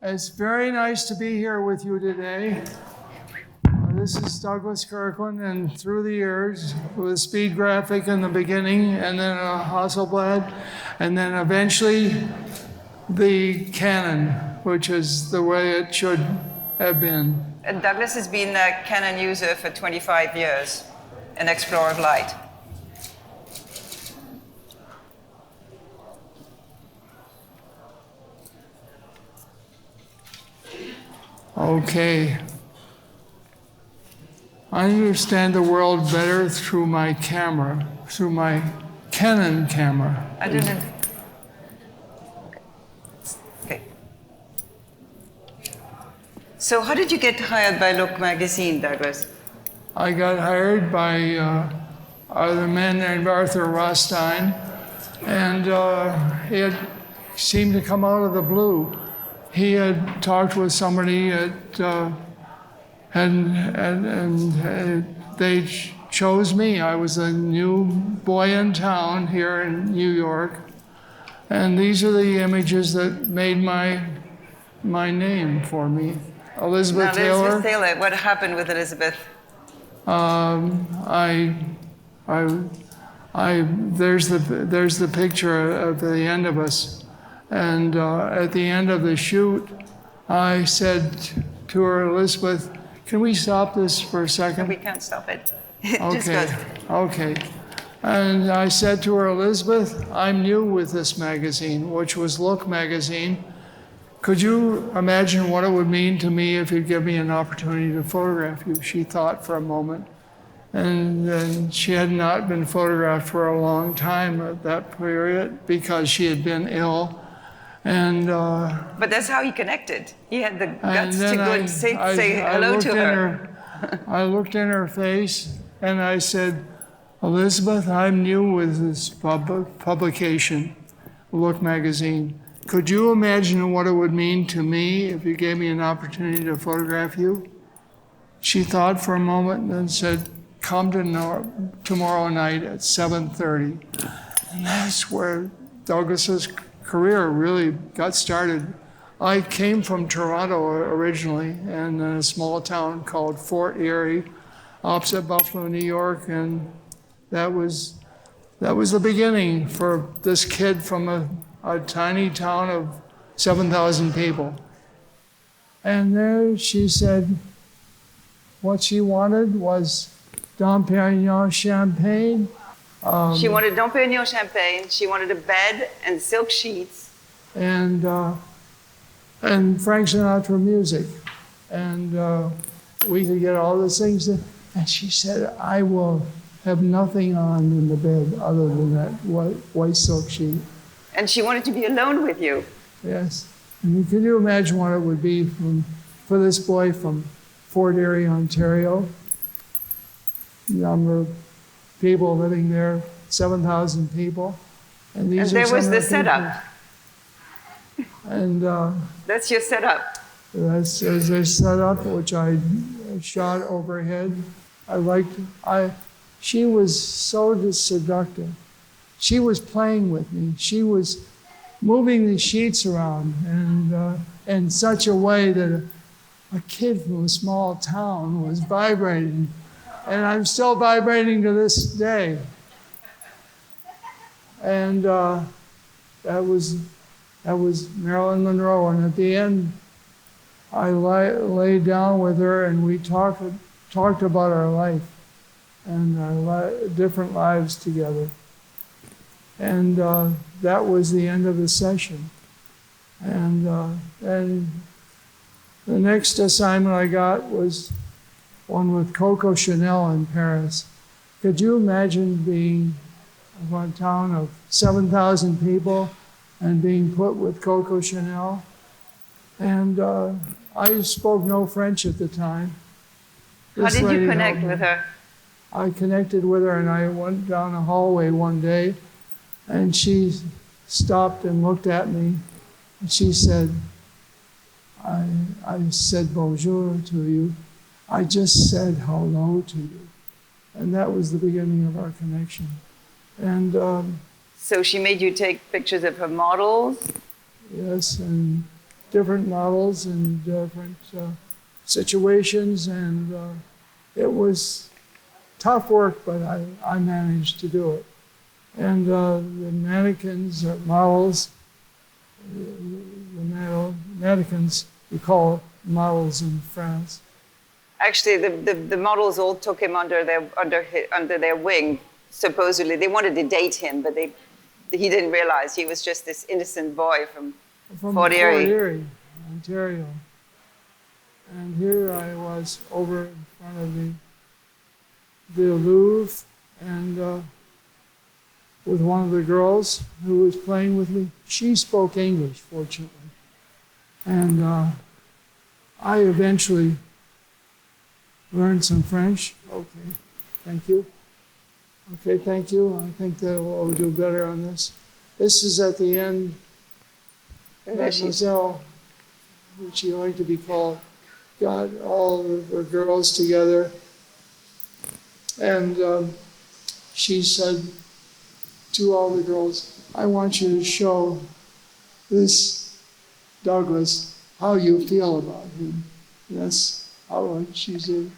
It's very nice to be here with you today. This is Douglas Kirkland, and through the years, with a speed graphic in the beginning, and then a Hasselblad, and then eventually the Canon, which is the way it should have been. And Douglas has been a Canon user for 25 years, an explorer of light. Okay. I understand the world better through my camera, through my Canon camera. I don't know. Okay. So how did you get hired by Look magazine, Douglas? I got hired by a man named Arthur Rothstein, and it seemed to come out of the blue. He had talked with somebody and they chose me. I was a new boy in town here in New York, and these are the images that made my name for me. Elizabeth Taylor. Elizabeth Taylor. What happened with Elizabeth? There's the picture at the end of us. And at the end of the shoot, I said to her, Elizabeth, can we stop this for a second? We can't stop it. Okay. Okay. And I said to her, Elizabeth, I'm new with this magazine, which was Look magazine. Could you imagine what it would mean to me if you'd give me an opportunity to photograph you? She thought for a moment. And then she had not been photographed for a long time at that period because she had been ill. And but that's how he connected. He had the guts to go and say hello to her. I looked in her face and I said, Elizabeth, I'm new with this publication, Look magazine. Could you imagine what it would mean to me if you gave me an opportunity to photograph you? She thought for a moment and then said, come tomorrow night at 7:30. And that's where Douglas's career really got started. I came from Toronto originally, and in a small town called Fort Erie, opposite Buffalo, New York, and that was the beginning for this kid from a tiny town of 7,000 people. And there she said what she wanted was Dom Perignon champagne. She wanted Dom Perignon champagne. She wanted a bed and silk sheets. And Frank Sinatra music. And we could get all those things. And she said, I will have nothing on in the bed other than that white silk sheet. And she wanted to be alone with you. Yes. And can you imagine what it would be for this boy from Fort Erie, Ontario? Number of people living there, 7,000 people. And there was the setup. And that's your setup. That's a setup which I shot overhead. She was so seductive. She was playing with me. She was moving the sheets around and in such a way that a kid from a small town was vibrating. And I'm still vibrating to this day. And that was Marilyn Monroe. And at the end, I lay down with her and we talked about our life and our different lives together. And that was the end of the session. And the next assignment I got was one with Coco Chanel in Paris. Could you imagine being in a town of 7,000 people and being put with Coco Chanel? And I spoke no French at the time. How did you connect with her? I connected with her and I went down a hallway one day and she stopped and looked at me and she said, I said bonjour to you. I just said hello to you. And that was the beginning of our connection. And so she made you take pictures of her models? Yes, and different models in different situations, and it was tough work, but I managed to do it. And the mannequins or models, mannequins, we call models in France. Actually, the models all took him under their wing. Supposedly, they wanted to date him, but he didn't realize he was just this innocent boy from Fort Erie, Ontario. And here I was over in front of the Louvre, and with one of the girls who was playing with me. She spoke English, fortunately. And I eventually learned some French. Okay, thank you. Okay, thank you. I think that we'll do better on this. This is at the end, Mademoiselle, which she liked to be called, got all of her girls together. And she said to all the girls, I want you to show this Douglas how you feel about him. And that's how she did.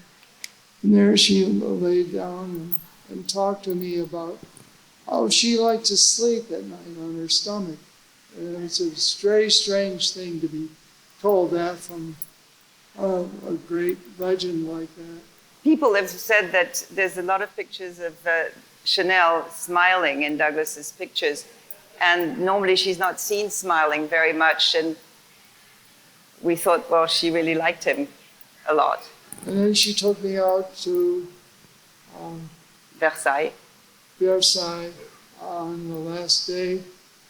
And there she laid down and talked to me about how she liked to sleep at night on her stomach. And it's a very strange thing to be told that from a great legend like that. People have said that there's a lot of pictures of Chanel smiling in Douglas's pictures, and normally she's not seen smiling very much, and we thought, well, she really liked him a lot. And then she took me out to Versailles on the last day,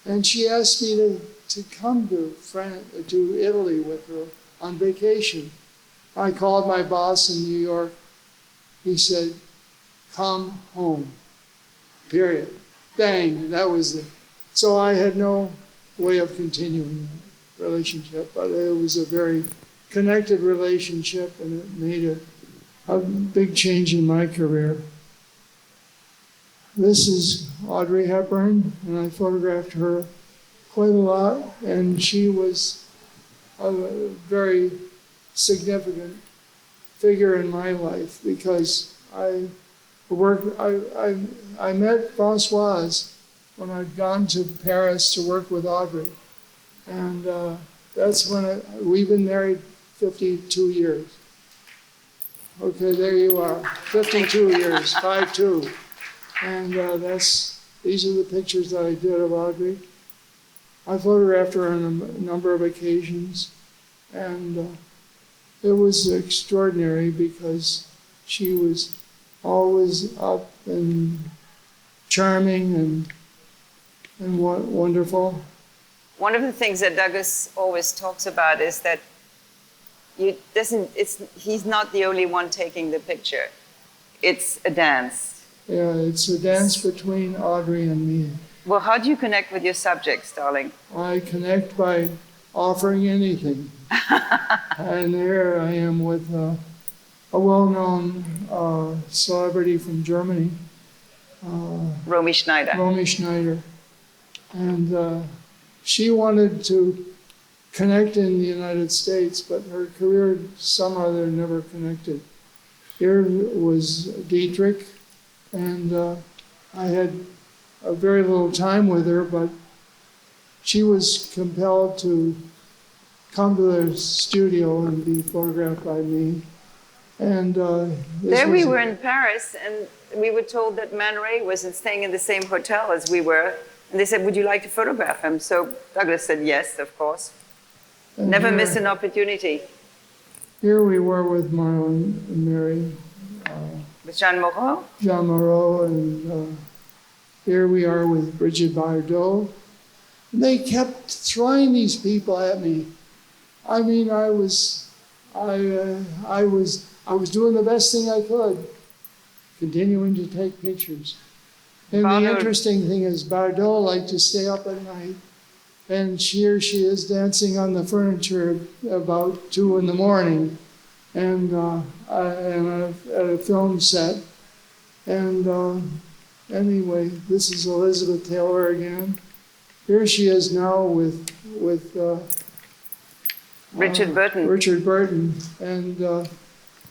and she asked me to come to Italy with her on vacation. I called my boss in New York. He said, come home, period. Bang, that was it. So I had no way of continuing the relationship, but it was a very connected relationship, and it made a big change in my career. This is Audrey Hepburn, and I photographed her quite a lot, and she was a very significant figure in my life because I met Françoise when I'd gone to Paris to work with Audrey, and that's when we've been married 52 years. Okay, there you are, 52 years, 5-2. And these are the pictures that I did of Audrey. I photographed her on a number of occasions, and it was extraordinary because she was always up and charming and wonderful. One of the things that Douglas always talks about is that he's not the only one taking the picture. It's a dance. Yeah, it's a dance between Audrey and me. Well, how do you connect with your subjects, darling? I connect by offering anything. And there I am with a well-known celebrity from Germany. Romy Schneider. And she wanted to connect in the United States, but her career somehow they're never connected. Here was Dietrich, and I had a very little time with her, but she was compelled to come to the studio and be photographed by me. And there we were in Paris, and we were told that Man Ray wasn't staying in the same hotel as we were. And they said, would you like to photograph him? So Douglas said, yes, of course. And never miss an opportunity. Here we were with Marilyn and Mary. With Jean Moreau? Jean Moreau, and here we are with Brigitte Bardot. And they kept throwing these people at me. I mean, I was doing the best thing I could, continuing to take pictures. And the interesting thing is Bardot liked to stay up at night, and here she is dancing on the furniture about 2 a.m. and at a film set. And anyway, this is Elizabeth Taylor again. Here she is now with Richard Burton. Richard Burton. And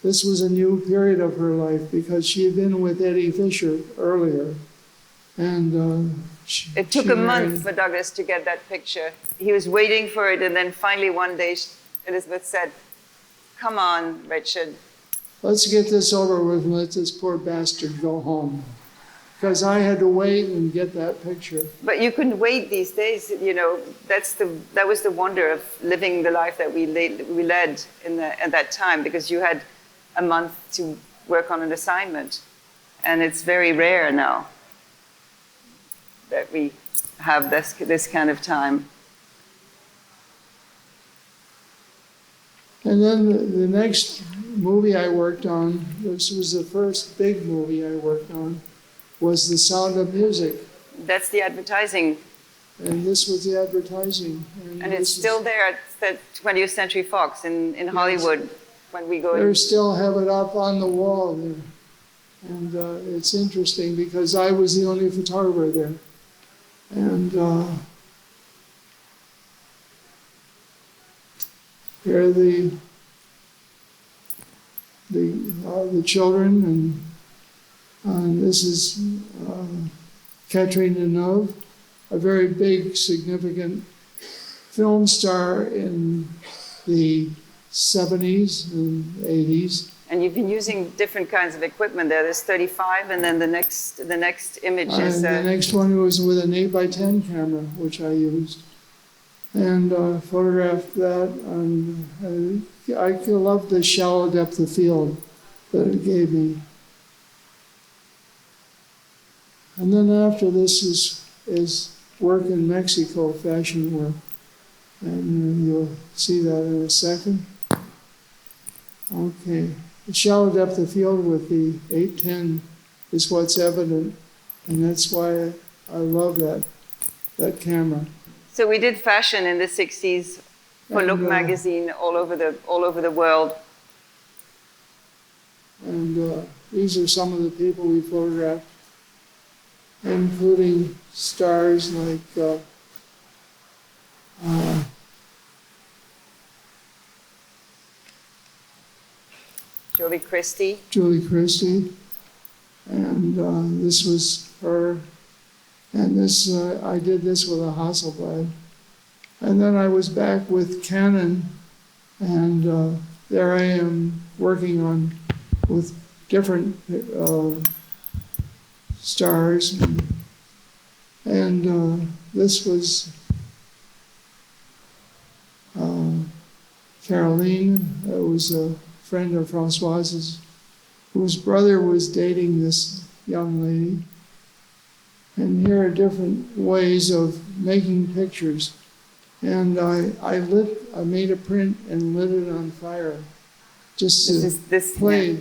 this was a new period of her life because she had been with Eddie Fisher earlier. And it took a month for Douglas to get that picture. He was waiting for it, and then finally one day Elizabeth said, "Come on, Richard. Let's get this over with and let this poor bastard go home." Because I had to wait and get that picture. But you couldn't wait these days, you know. That was the wonder of living the life that we led at that time, because you had a month to work on an assignment, and it's very rare now that we have this kind of time. And then the next movie I worked on, this was the first big movie I worked on, was The Sound of Music. That's the advertising. And this was the advertising. And it's still there at the 20th Century Fox in Hollywood when we go in. They still have it up on the wall there. And it's interesting because I was the only photographer there. And here are the children, and this is Catherine Deneuve, a very big, significant film star in the 70s and 80s. And you've been using different kinds of equipment there. There's 35, and then the next image is... the next one was with an 8x10 camera, which I used. And photographed that. And I love the shallow depth of field that it gave me. And then after this is work in Mexico, fashion work. And you'll see that in a second. Okay. The shallow depth of field with the 810 is what's evident, and that's why I love that camera. So we did fashion in the 60s for Look magazine all over the world. And these are some of the people we photographed, including stars like Julie Christie. And this was her. And this, I did this with a Hasselblad. And then I was back with Canon, and there I am working with different stars. And this was Caroline. It was a friend of Francoise's, whose brother was dating this young lady. And here are different ways of making pictures. And I made a print and lit it on fire, just to play. Yeah.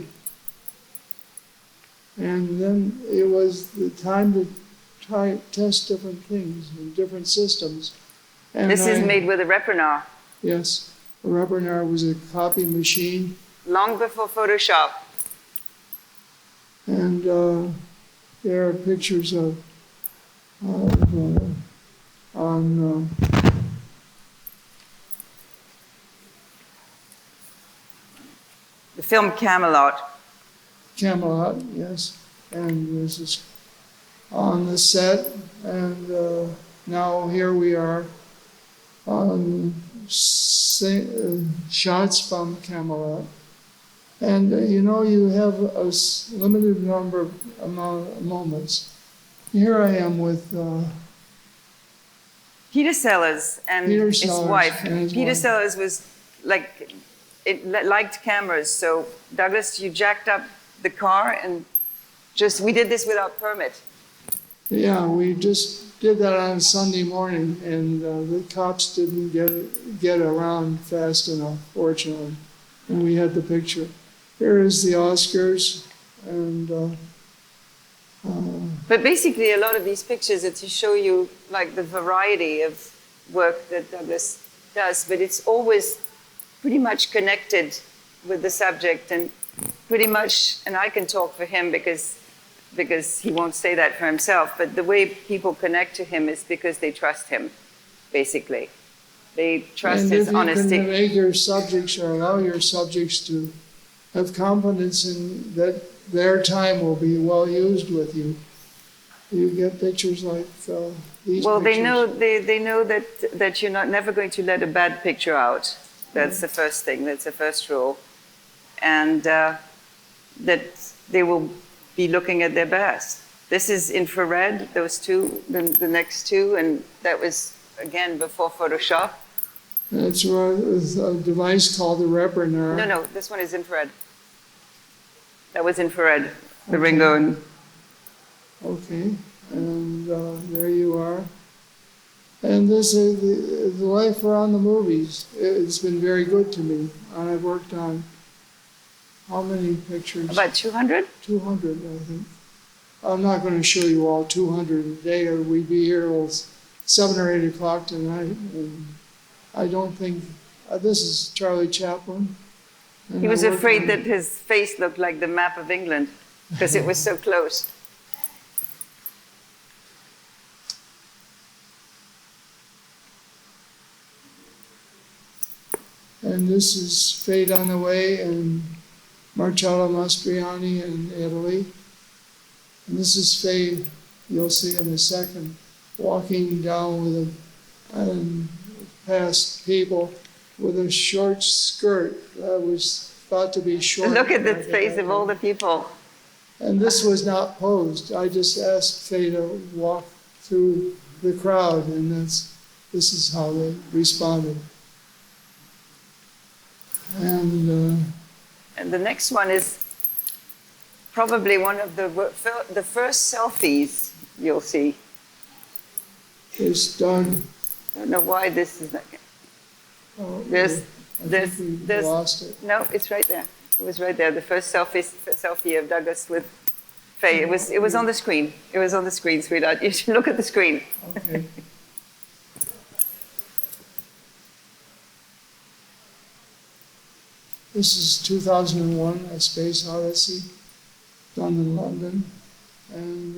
And then it was the time to test different things and different systems. And this is made with a Repronar. Yes, a Repronar was a copy machine. Long before Photoshop. And there are pictures of on the film Camelot. Camelot, yes. And this is on the set, and now here we are on shots from Camelot. And you have a limited amount of moments. Here I am with Peter Sellers and his wife. Peter Sellers was liked cameras, so Douglas, you jacked up the car and we did this without permit. Yeah, we just did that on Sunday morning, and the cops didn't get around fast enough, fortunately, and we had the picture. Here is the Oscars, and but basically a lot of these pictures are to show you like the variety of work that Douglas does, but it's always pretty much connected with the subject, and pretty much, and I can talk for him because he won't say that for himself, but the way people connect to him is because they trust him, basically. They trust And his if you honesty. can make your subjects or allow your subjects to have confidence in that their time will be well used with you, you get pictures like these Well, pictures. they know that you're never going to let a bad picture out. That's the first thing. That's the first rule, and that they will be looking at their best. This is infrared. Those two, the next two, and that was again before Photoshop. That's right, with a device called the Repronar. No, this one is infrared. That was infrared. The Ringo and. Okay, and there you are. And this is the life around the movies. It's been very good to me. I've worked on how many pictures? About 200? 200, I think. I'm not going to show you all 200 a day, or we'd be here till 7 or 8 o'clock tonight. And I don't think, this is Charlie Chaplin. He was afraid that his face looked like the map of England because it was so close. And this is Fate on the Way and Marcello Mastroianni in Italy. And this is Faye, you'll see in a second, walking down with past people with a short skirt that was thought to be short. Look at the face of all the people. And this was not posed. I just asked Faye to walk through the crowd, and this is how they responded. And the next one is probably one of the first selfies you'll see. It's done. I don't know why this is like. Oh, There's. we lost it. No, it's right there. It was right there. The first selfie of Douglas with Faye. It was on the screen. It was on the screen, sweetheart. You should look at the screen. Okay. This is 2001, A Space Odyssey, done in London. And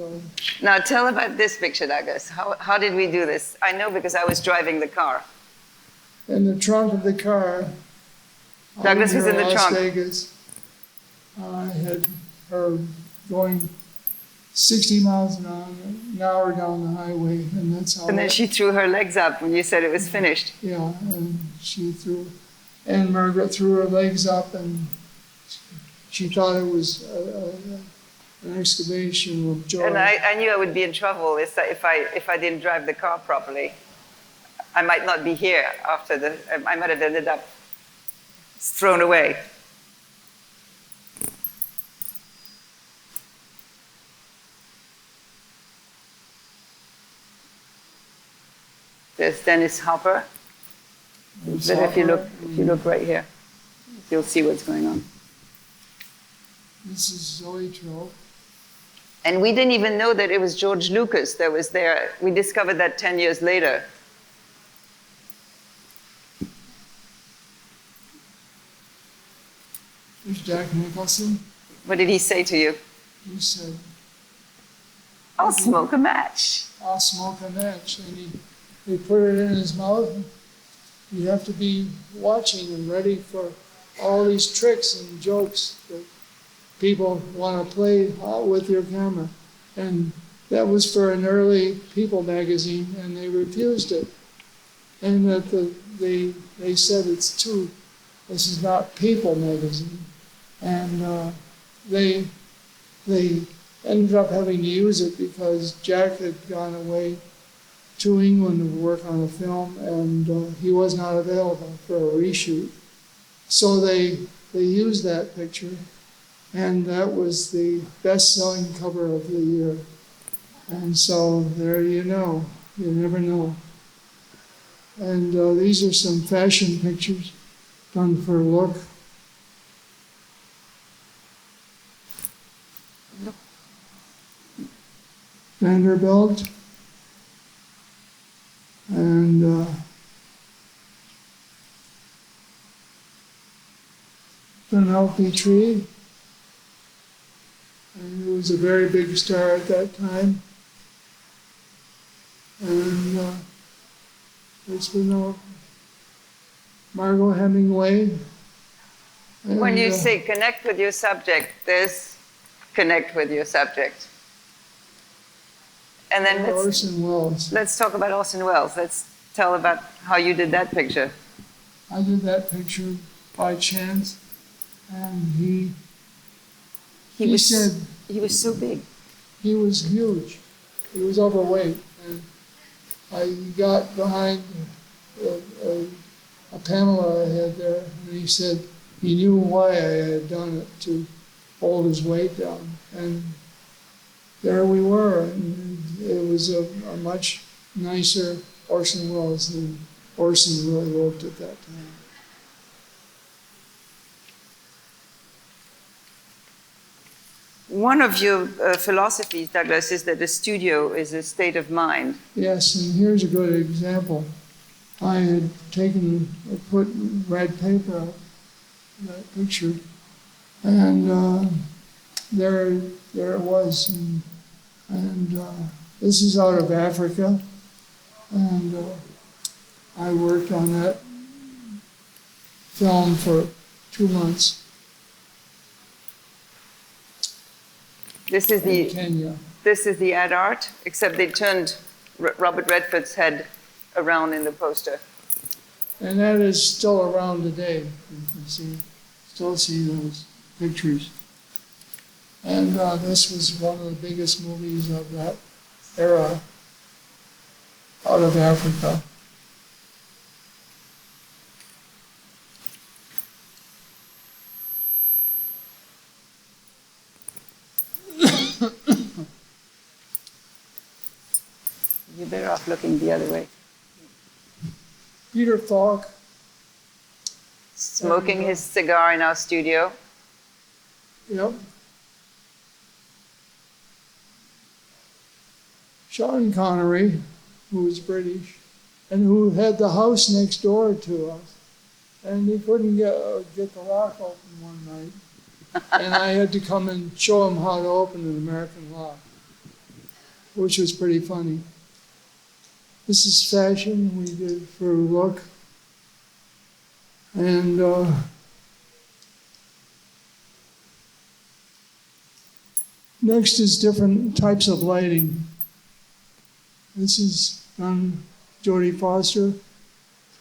Now tell about this picture, Douglas. How did we do this? I know because I was driving the car. in the trunk of the car, Douglas was in the Las trunk. Vegas, I had her going 60 miles an hour down the highway, and that's how. And then she threw her legs up when you said it was finished. Yeah, and she threw, and Margaret threw her legs up, and she thought it was an excavation of joy. And I knew I would be in trouble if I didn't drive the car properly. I might not be here after I might have ended up thrown away. There's Dennis Hopper. But if you look right here, you'll see what's going on. This is Zoe Trill. And we didn't even know that it was George Lucas that was there. We discovered that 10 years later. There's Jack Nicholson. What did he say to you? He said, I'll smoke a match. I'll smoke a match. And he put it in his mouth. You have to be watching and ready for all these tricks and jokes that people want to play with your camera. And that was for an early People magazine, and they refused it. And that they said this is not People magazine. And they ended up having to use it because Jack had gone away to England to work on a film, and he was not available for a reshoot. So they used that picture, and that was the best-selling cover of the year. And so there you never know. And these are some fashion pictures done for Look. Vanderbilt. And Penelope Tree. And he was a very big star at that time. And there's Penelope. Margot Hemingway. When you And, say connect with your subject, there's connect with your subject. And then Orson Welles. let's talk about Orson Welles. Let's tell about how you did that picture. I did that picture by chance, and he said he was so big. he was huge. He was overweight, and I got behind a Pamela I had there, and he said he knew why I had done it, to hold his weight down. And there we were, and it was a much nicer Orson Welles than Orson really looked at that time. One of your philosophies, Douglas, is that the studio is a state of mind. Yes, and here's a good example. I had put red paper up that picture, and there it was. And this is out of Africa, and I worked on that film for 2 months in Kenya. This is the ad art, except they turned Robert Redford's head around in the poster. And that is still around today. You can still see those pictures. And this was one of the biggest movies of that era out of Africa. You're better off looking the other way. Peter Falk. Smoking his cigar in our studio. Yep. Sean Connery, who was British, and who had the house next door to us. And he couldn't get the lock open one night. And I had to come and show him how to open an American lock, which was pretty funny. This is fashion we did for Look. And next is different types of lighting. This is done Jodie Foster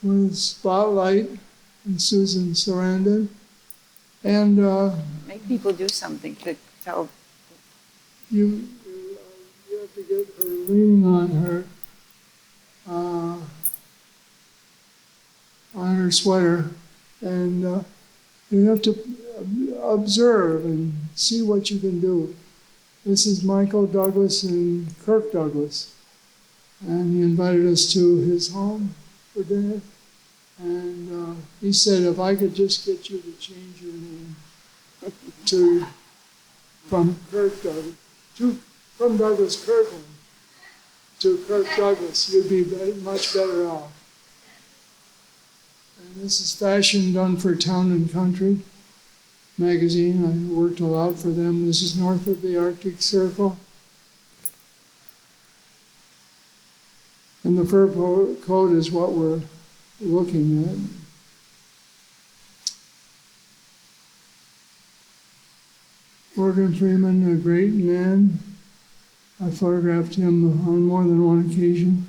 with Spotlight and Susan Sarandon. And Make people do something to tell. you have to get her leaning on her sweater, and you have to observe and see what you can do. This is Michael Douglas and Kirk Douglas, and he invited us to his home for dinner, and he said if I could just get you to change your name from Kirk Douglas from Douglas Kirkland to Kirk Douglas, you'd be much better off. And this is fashion done for Town and Country magazine. I worked a lot for them. This is north of the Arctic Circle. And the fur coat is what we're looking at. Morgan Freeman, a great man. I photographed him on more than one occasion.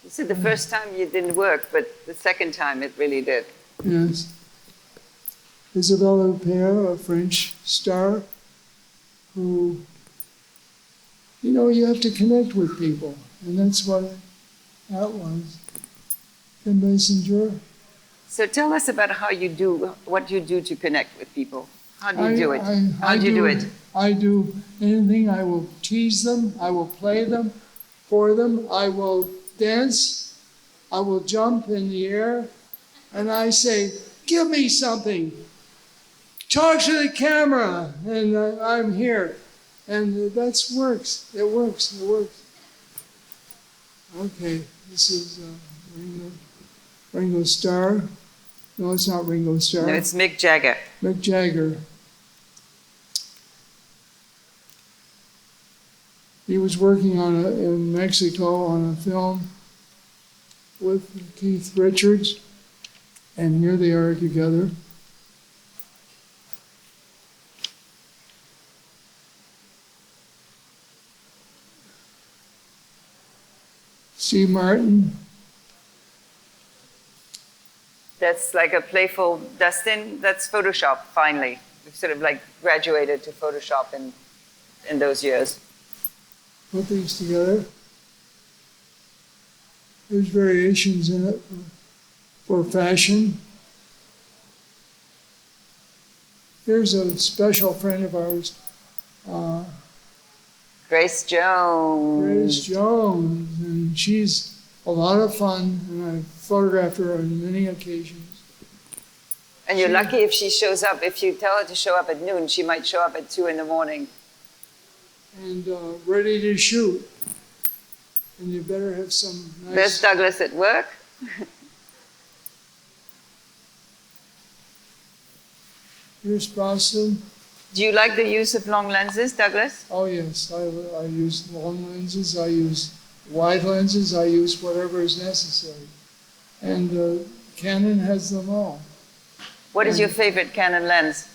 You said the first time it didn't work, but the second time it really did. Yes. Isabelle Huppert, a French star, who, you have to connect with people. And that's what that was. Kim Basinger. So tell us about what you do to connect with people. How do you do it? How do you do it? I do anything. I will tease them. I will play them for them. I will dance. I will jump in the air. And I say, give me something. Talk to the camera. And I'm here. And that works. It works. It works. Okay, this is Ringo Starr. No, it's not Ringo Starr. No, it's Mick Jagger. Mick Jagger. He was working in Mexico on a film with Keith Richards, And here they are together. Steve Martin. That's like a playful Dustin. That's Photoshop, finally. We've sort of like graduated to Photoshop in those years. Put these together. There's variations in it for fashion. Here's a special friend of ours, Grace Jones. Grace Jones, and she's a lot of fun, and I've photographed her on many occasions. And you're lucky if she shows up. If you tell her to show up at noon, she might show up at 2 in the morning. And ready to shoot. And you better have some nice... There's Douglas at work. Here's Boston. Do you like the use of long lenses, Douglas? Oh yes, I use long lenses, I use wide lenses, I use whatever is necessary. And Canon has them all. What is your favorite Canon lens?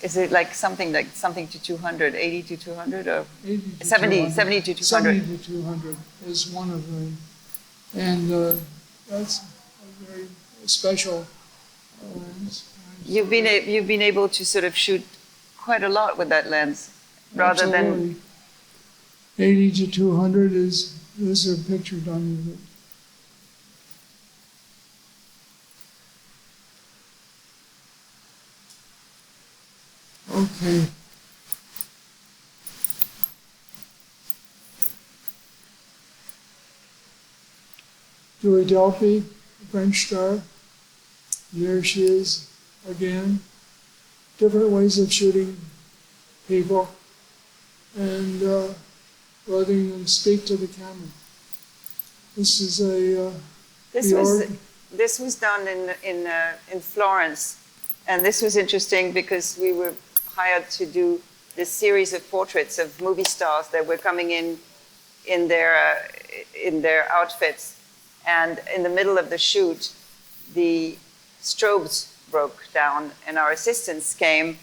Is it like something to 200, 80 to 200, or 80 to 70 to 200? 70 to 200 is one of them. And that's a very special lens. You've been able to sort of shoot quite a lot with that lens, rather Absolutely. 80 to 200 is a picture done with it. Okay. Julie Delpy, French star. There she is again. Different ways of shooting people and letting them speak to the camera. This is a This was done in Florence, and this was interesting because we were hired to do this series of portraits of movie stars that were coming in their outfits, and in the middle of the shoot, the strobes broke down, and our assistants came,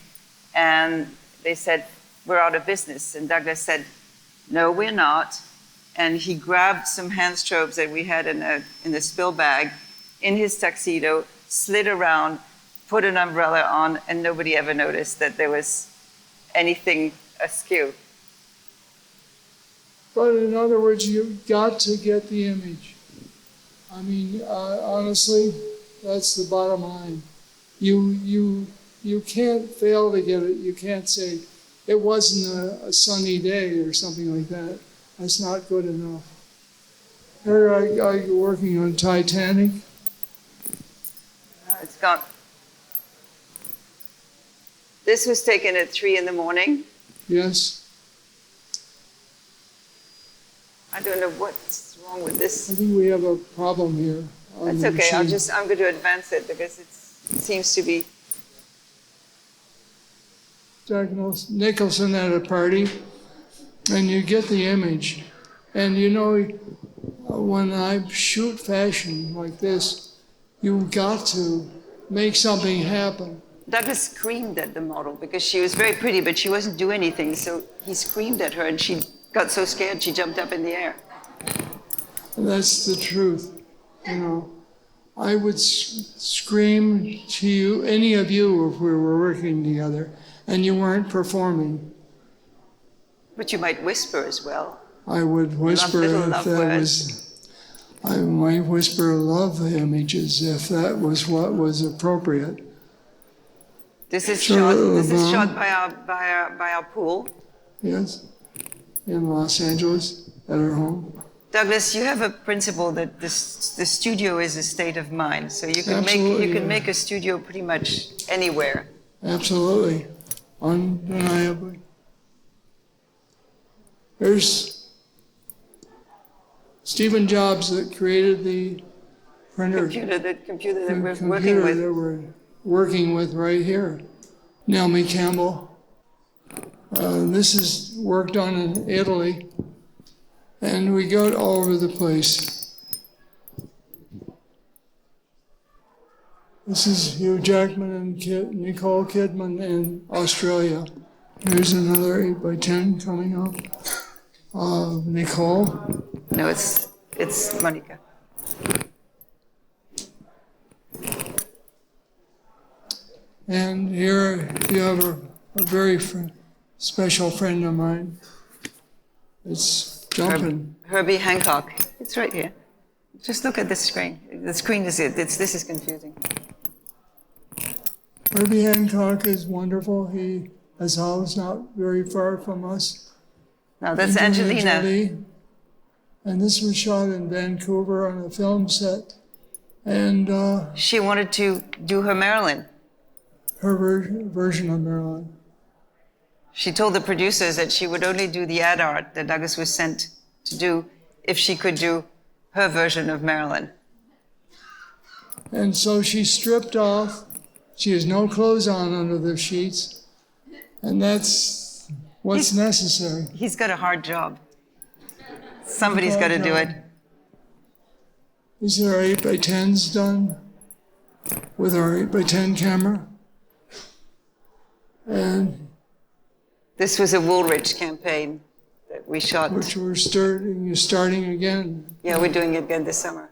and they said, "We're out of business." And Douglas said, "No, we're not." And he grabbed some hand strobes that we had in the spill bag in his tuxedo, slid around, put an umbrella on, and nobody ever noticed that there was anything askew. But in other words, you've got to get the image. I mean, honestly, that's the bottom line. You can't fail to get it. You can't say, it wasn't a sunny day or something like that. That's not good enough. Here I'm working on Titanic. It's gone. This was taken at 3 in the morning. Yes. I don't know what's wrong with this. I think we have a problem here. That's okay. I'm going to advance it because it seems to be. Jack Nicholson at a party, and you get the image. And you know, when I shoot fashion like this, you've got to make something happen. Douglas screamed at the model because she was very pretty, but she wasn't doing anything. So he screamed at her, and she got so scared she jumped up in the air. And that's the truth. You know, I would scream to you, any of you, if we were working together, and you weren't performing. But you might whisper as well. I would whisper if that was. I might whisper love images if that was what was appropriate. This is shot by our pool. Yes, in Los Angeles at our home. Douglas, you have a principle that the studio is a state of mind, so you can make a studio pretty much anywhere. Absolutely, undeniably. There's Stephen Jobs that created the printer. The computer that we're working with. That we're working with right here. Naomi Campbell. This is work done in Italy. And we got all over the place. This is Hugh Jackman and Nicole Kidman in Australia. Here's another 8 by 10 coming up. Nicole. No, it's Monica. And here you have a very special friend of mine. It's jumping. Herbie Hancock. It's right here. Just look at the screen. The screen is it. This is confusing. Herbie Hancock is wonderful. He has a house not very far from us. Now that's Angelina. Jolie. And this was shot in Vancouver on a film set. And She wanted to do her Marilyn. her version of Marilyn. She told the producers that she would only do the ad art that Douglas was sent to do if she could do her version of Marilyn. And so she stripped off. She has no clothes on under the sheets. And that's what's necessary. He's got a hard job. Somebody's got to do it. These are 8 by 10s done with our 8 by 10 camera. And This was a Woolrich campaign that we shot. which we're starting again. Yeah, we're doing it again this summer.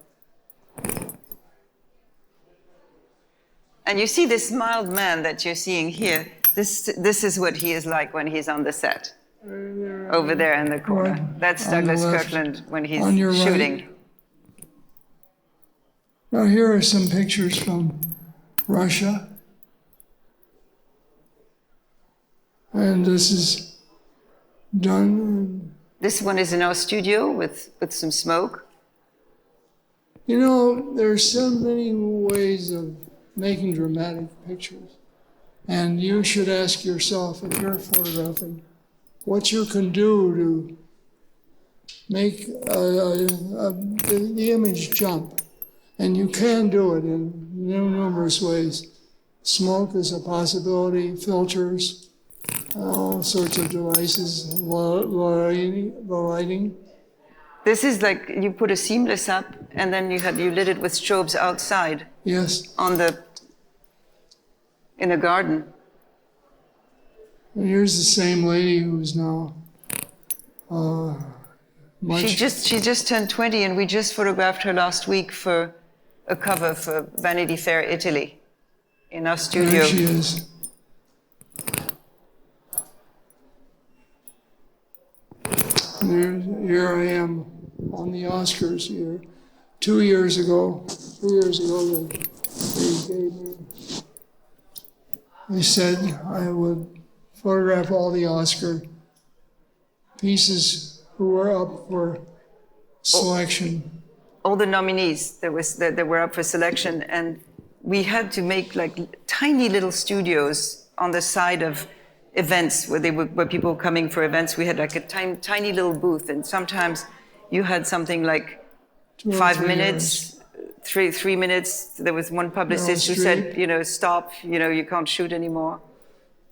And you see this mild man that you're seeing here. This is what he is like when he's on the set. Over there in the corner. That's on the Douglas left. Kirkland when he's On your right. shooting. Now here are some pictures from Russia. And this is done. This one is in our studio with some smoke. You know, there's so many ways of making dramatic pictures. And you should ask yourself, if you're photographing, what you can do to make the image jump. And you can do it in numerous ways. Smoke is a possibility, filters, all sorts of devices, the lighting. This is like you put a seamless up and then you lit it with strobes outside Yes. in the garden. And here's the same lady who's now much. She just turned 20 and we just photographed her last week for a cover for Vanity Fair Italy in our studio. There she is. Here I am on the Oscars here. 2 years ago, they said I would photograph all the Oscar pieces who were up for selection. All the nominees that were up for selection, and we had to make like tiny little studios on the side of events where people were coming for events. We had like a tiny little booth, and sometimes you had something like 5 minutes, 3 minutes. There was one publicist who said, stop, you can't shoot anymore.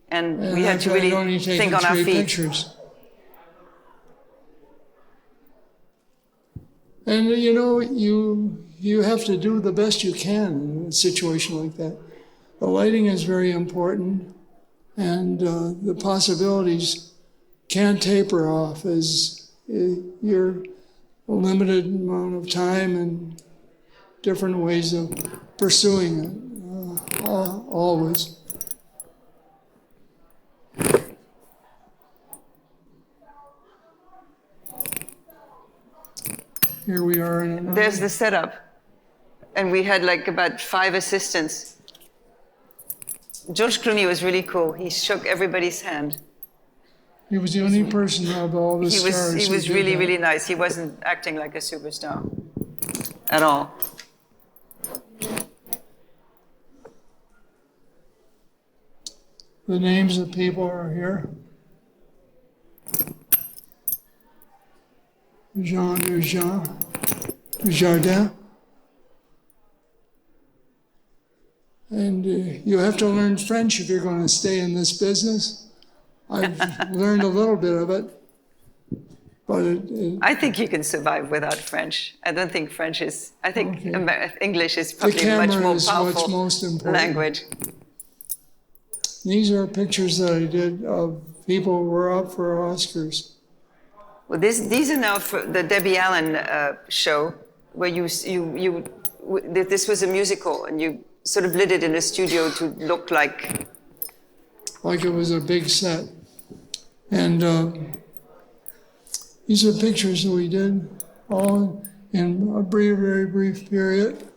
And we had to really think on our feet. Pictures. And you have to do the best you can in a situation like that. The lighting is very important, and the possibilities can taper off as you're a limited amount of time and different ways of pursuing it, always. Here we are in another. There's the setup. And we had like about 5 assistants. George Clooney was really cool. He shook everybody's hand. He was the only person of all the stars. He was really, really nice. He wasn't acting like a superstar at all. The names of people are here. Jean Dujardin. And you have to learn French if you're going to stay in this business. I've learned a little bit of it. but I think you can survive without French. I don't think French is. I think Okay. English is the probably a much camera more is powerful what's most important. language. These are pictures that I did of people who were up for Oscars. Well, these are now for the Debbie Allen show, where this was a musical, and you sort of lit it in a studio to look like It was a big set. And these are pictures that we did all in a very brief period.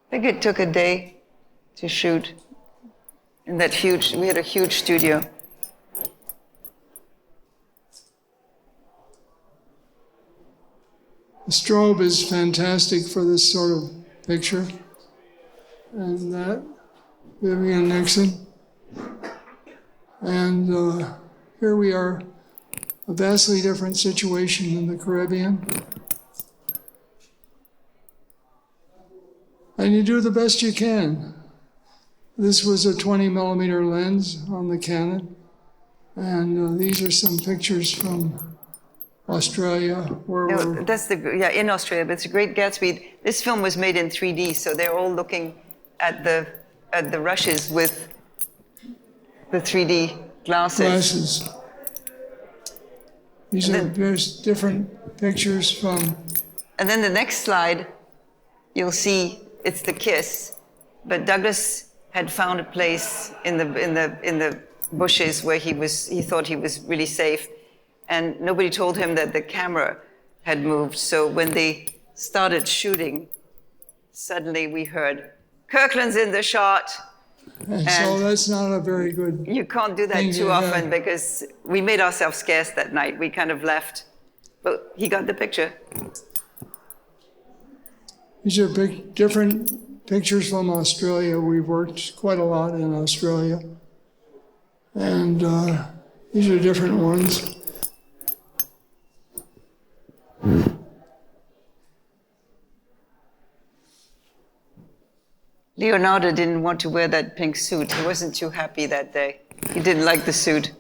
I think it took a day to shoot in that we had a huge studio. The strobe is fantastic for this sort of picture. And that, Vivian Nixon. And here we are, a vastly different situation in the Caribbean. And you do the best you can. This was a 20 millimeter lens on the Canon. And these are some pictures from Australia, where we're... That's in Australia, but it's a Great Gatsby. This film was made in 3D, so they're all looking at the rushes with the 3D glasses. These are different pictures from... And then the next slide, you'll see it's the kiss, but Douglas had found a place in the bushes where he thought he was really safe, and nobody told him that the camera had moved. So when they started shooting, suddenly we heard, "Kirkland's in the shot." And so that's not a very good... You can't do that too often, because we made ourselves scarce that night. We kind of left, but he got the picture. These are different pictures from Australia. We worked quite a lot in Australia. And these are different ones. Leonardo didn't want to wear that pink suit. He wasn't too happy that day. He didn't like the suit.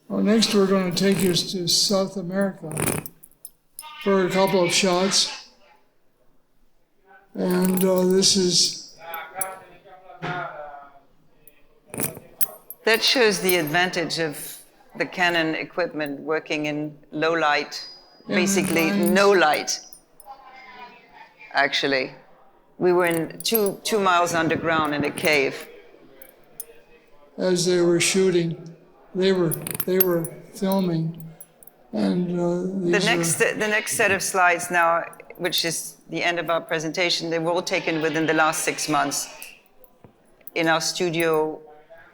Well, next we're going to take you to South America for a couple of shots. And this is... That shows the advantage of the Canon equipment working in low light, basically no light. Actually, we were in two miles underground in a cave. As they were shooting, they were filming, and the next set of slides now, which is the end of our presentation, they were all taken within the last 6 months in our studio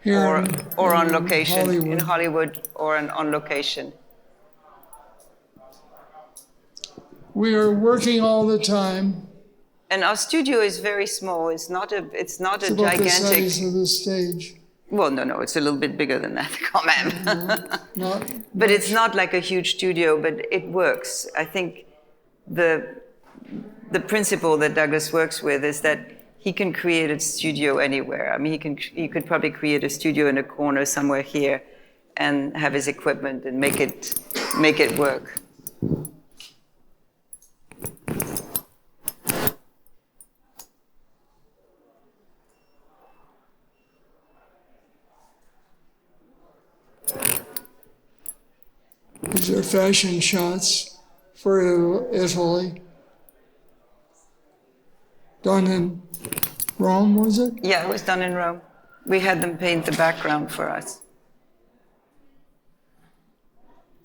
or on location Hollywood. in Hollywood or on location. We are working all the time. And our studio is very small. It's not a It's gigantic. about the size of the stage. Well, no, it's a little bit bigger than that, come on. Not But it's not like a huge studio, but it works. I think the principle that Douglas works with is that he can create a studio anywhere. I mean, he could probably create a studio in a corner somewhere here and have his equipment and make it work. These are fashion shots for Italy. Done in Rome, was it? Yeah, it was done in Rome. We had them paint the background for us.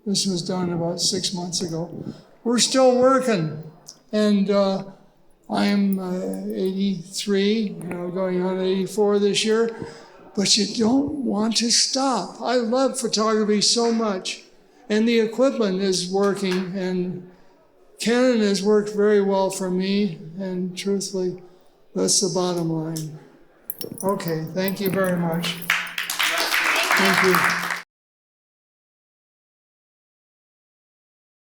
This was done about 6 months ago. We're still working, and I'm 83, going on 84 this year, but you don't want to stop. I love photography so much, and the equipment is working, and Canon has worked very well for me, and truthfully, that's the bottom line. Okay, thank you very much. Thank you.